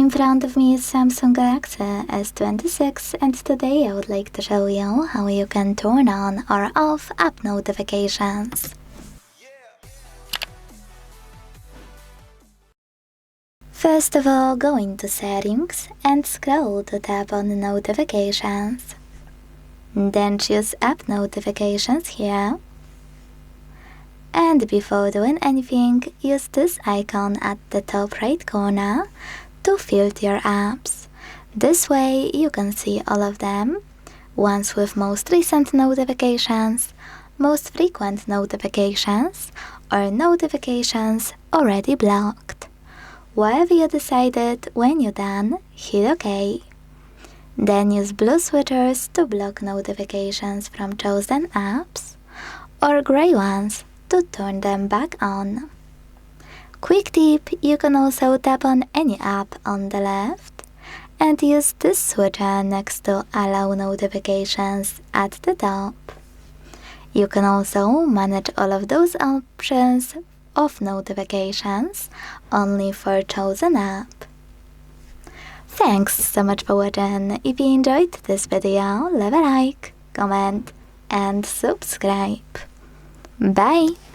In front of me is Samsung Galaxy S26, and today I would like to show you how you can turn on or off app notifications. First of all, go into Settings and scroll to tap on Notifications. Then choose App Notifications here. And before doing anything, use this icon at the top right corner to filter your apps. This way you can see all of them, ones with most recent notifications, most frequent notifications, or notifications already blocked. Whatever you decided, when you're done, hit OK. Then use blue switchers to block notifications from chosen apps, or grey ones to turn them back on. Quick tip, you can also tap on any app on the left and use this switcher next to Allow Notifications at the top. You can also manage all of those options of notifications only for chosen app. Thanks so much for watching. If you enjoyed this video, leave a like, comment and subscribe. Bye!